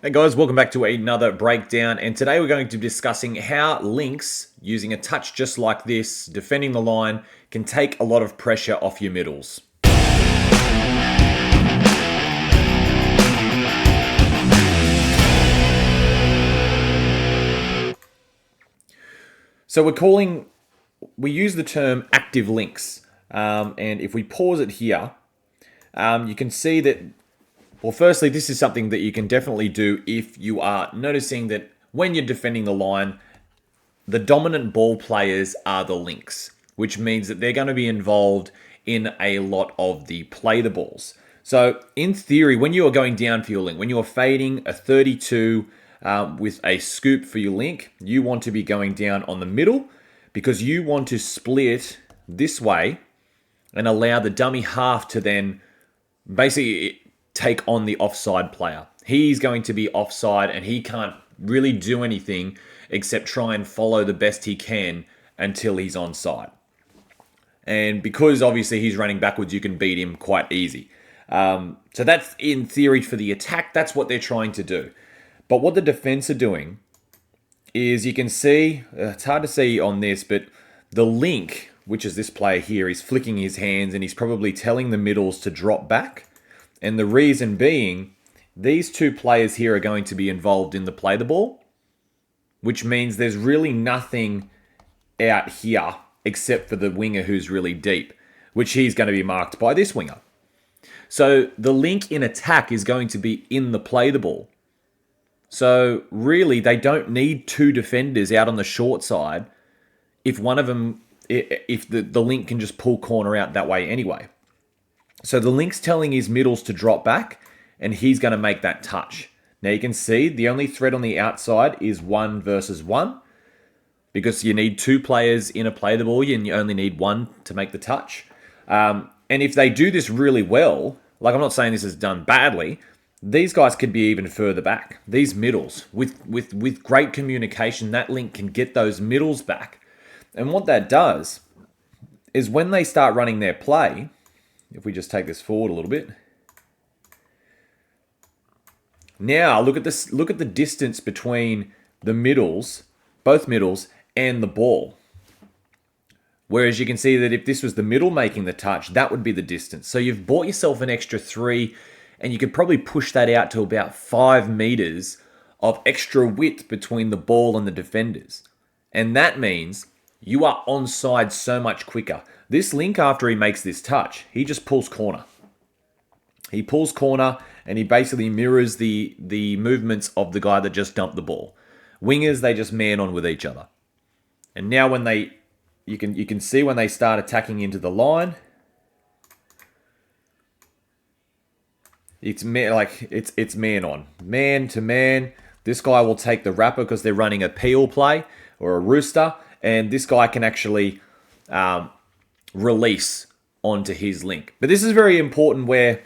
Hey guys, welcome back to another breakdown, and today we're going to be discussing how links, using a touch just like this, defending the line, can take a lot of pressure off your middles. So we use the term active links, and if we pause it here, you can see that. Well, firstly, this is something that you can definitely do if you are noticing that when you're defending the line, the dominant ball players are the links, which means that they're going to be involved in a lot of the play the balls. So, in theory, when you are going down for your link, when you are fading a 32 with a scoop for your link, you want to be going down on the middle because you want to split this way and allow the dummy half to then basically take on the offside player. He's going to be offside and he can't really do anything except try and follow the best he can until he's onside. And because obviously he's running backwards, you can beat him quite easy. So that's in theory for the attack. That's what they're trying to do. But what the defense are doing is you can see, it's hard to see on this, but the link, which is this player here, is flicking his hands and he's probably telling the middles to drop back. And the reason being, these two players here are going to be involved in the play the ball, which means there's really nothing out here except for the winger who's really deep, which he's going to be marked by this winger. So the link in attack is going to be in the play the ball. So really, they don't need two defenders out on the short side if one of them, if the link can just pull corner out that way anyway. So the link's telling his middles to drop back, and he's going to make that touch. Now you can see the only threat on the outside is 1 versus 1, because you need two players in a play the ball, and you only need one to make the touch. And if they do this really well, like I'm not saying this is done badly, these guys could be even further back. These middles, with great communication, that link can get those middles back. And what that does is when they start running their play, if we just take this forward a little bit. Now, look at this. Look at the distance between the middles, both middles, and the ball. Whereas you can see that if this was the middle making the touch, that would be the distance. So you've bought yourself an extra 3, and you could probably push that out to about 5 meters of extra width between the ball and the defenders. And that means you are onside so much quicker. This link, after he makes this touch, he just pulls corner. He pulls corner and he basically mirrors the movements of the guy that just dumped the ball. Wingers, they just man on with each other. And now when you can see when they start attacking into the line, it's man on, man to man. This guy will take the wrapper because they're running a peel play or a rooster, and this guy can actually release onto his link. But this is very important where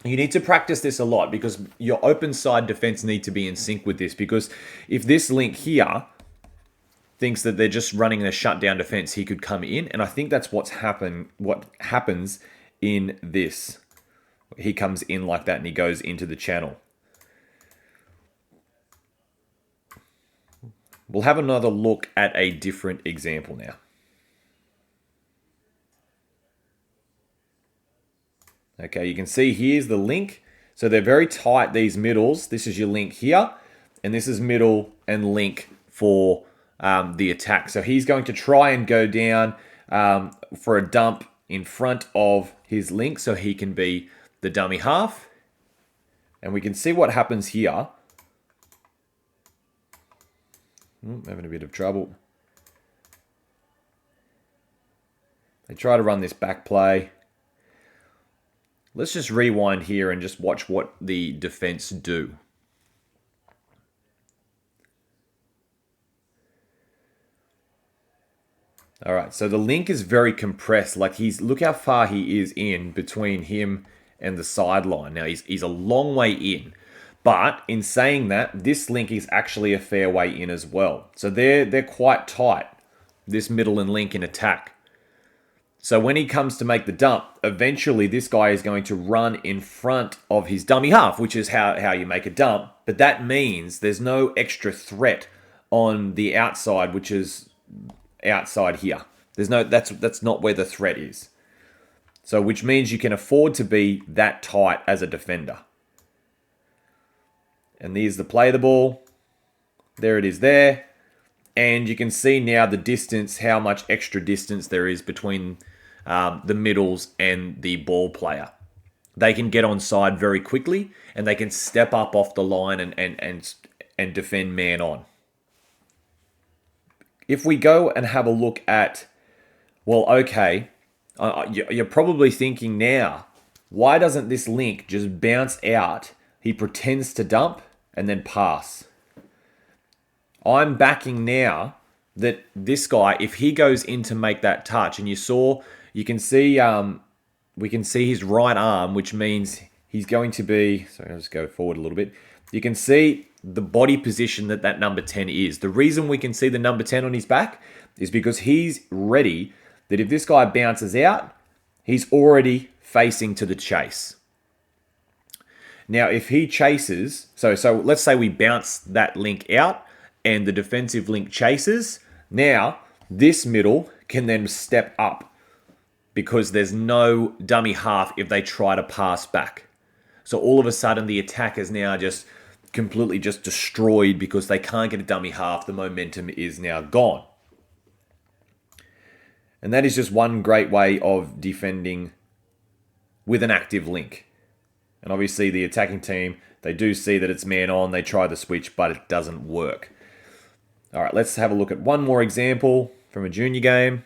you need to practice this a lot because your open side defense need to be in sync with this, because if this link here thinks that they're just running a shutdown defense, he could come in, and I think that's what happens in this. He comes in like that and he goes into the channel. We'll have another look at a different example now. Okay, you can see here's the link. So they're very tight, these middles. This is your link here, and this is middle and link for the attack. So he's going to try and go down for a dump in front of his link so he can be the dummy half. And we can see what happens here. Having a bit of trouble. They try to run this back play. Let's just rewind here and just watch what the defense do. All right, so the link is very compressed. Like look how far he is in between him and the sideline. Now he's a long way in, but in saying that, this link is actually a fair way in as well. So they're quite tight. This middle and link in attack. So when he comes to make the dump, eventually this guy is going to run in front of his dummy half, which is how you make a dump. But that means there's no extra threat on the outside, which is outside here. There's no that's not where the threat is. So which means you can afford to be that tight as a defender. And there's the play the ball. There it is there. And you can see now the distance, how much extra distance there is between the middles and the ball player. They can get onside very quickly, and they can step up off the line and defend man on. If we go and have a look at, well, okay, you're probably thinking now, why doesn't this link just bounce out? He pretends to dump and then pass. I'm backing now that this guy, if he goes in to make that touch, and you can see, we can see his right arm, which means he's going to be, sorry, I'll just go forward a little bit. You can see the body position that number 10 is. The reason we can see the number 10 on his back is because he's ready that if this guy bounces out, he's already facing to the chase. Now, if he chases, so let's say we bounce that link out and the defensive link chases, now this middle can then step up because there's no dummy half if they try to pass back. So all of a sudden the attack is now just completely just destroyed because they can't get a dummy half. The momentum is now gone. And that is just one great way of defending with an active link. And obviously the attacking team, they do see that it's man on. They try the switch, but it doesn't work. All right, let's have a look at one more example from a junior game.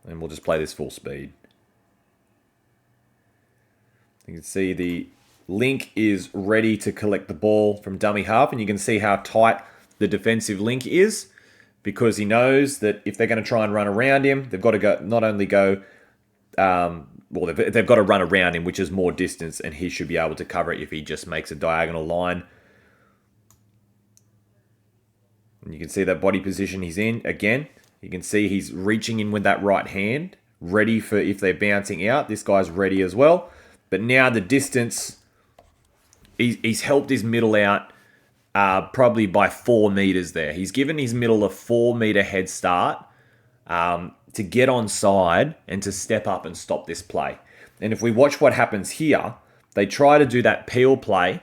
And we'll just play this full speed. You can see the link is ready to collect the ball from dummy half, and you can see how tight the defensive link is because he knows that if they're going to try and run around him, they've got to go not only go, they've got to run around him, which is more distance, and he should be able to cover it if he just makes a diagonal line. And you can see that body position he's in again. You can see he's reaching in with that right hand, ready for if they're bouncing out. This guy's ready as well. But now the distance, he's helped his middle out probably by 4 meters there. He's given his middle a 4-meter head start to get onside and to step up and stop this play. And if we watch what happens here, they try to do that peel play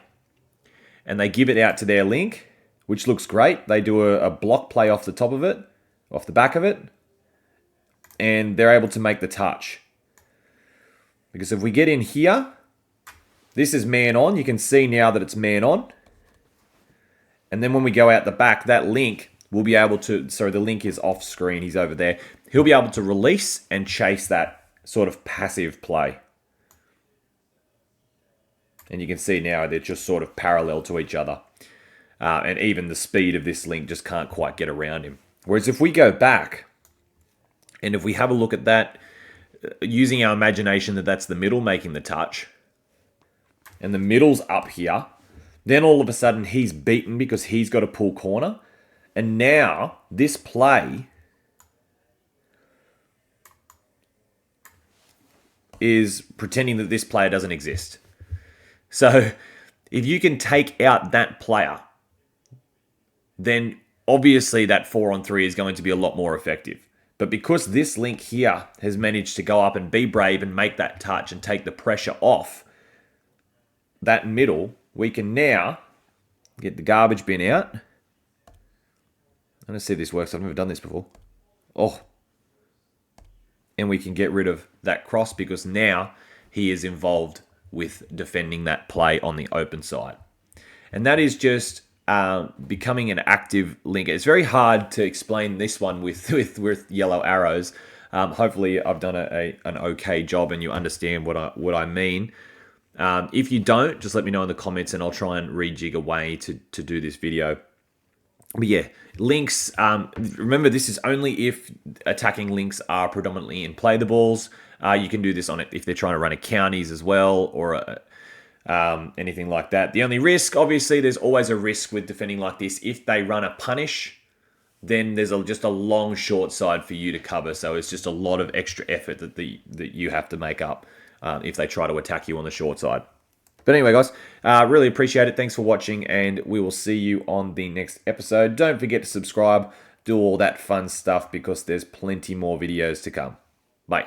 and they give it out to their link, which looks great. They do a block play off the top of it, off the back of it, and they're able to make the touch. Because if we get in here, this is man on. You can see now that it's man on. And then when we go out the back, that link will be able to, sorry, the link is off screen. He's over there. He'll be able to release and chase that sort of passive play. And you can see now they're just sort of parallel to each other. And even the speed of this link just can't quite get around him. Whereas if we go back, and if we have a look at that, using our imagination that that's the middle making the touch, and the middle's up here, then all of a sudden he's beaten because he's got a pull corner. And now this play is pretending that this player doesn't exist. So if you can take out that player, then obviously that 4-on-3 is going to be a lot more effective. But because this link here has managed to go up and be brave and make that touch and take the pressure off that middle, we can now get the garbage bin out. I'm going to see if this works. I've never done this before. Oh. And we can get rid of that cross because now he is involved with defending that play on the open side. And that is just becoming an active linker. It's very hard to explain this one with yellow arrows. Hopefully I've done an okay job and you understand what I mean. If you don't, just let me know in the comments and I'll try and rejig a way to do this video. But yeah, links, remember this is only if attacking links are predominantly in play the balls. You can do this on it if they're trying to run a counties as well or anything like that. The only risk, obviously, there's always a risk with defending like this. If they run a punish, then there's just a long short side for you to cover. So it's just a lot of extra effort that you have to make up if they try to attack you on the short side. But anyway, guys, really appreciate it. Thanks for watching, and we will see you on the next episode. Don't forget to subscribe, do all that fun stuff, because there's plenty more videos to come. Bye.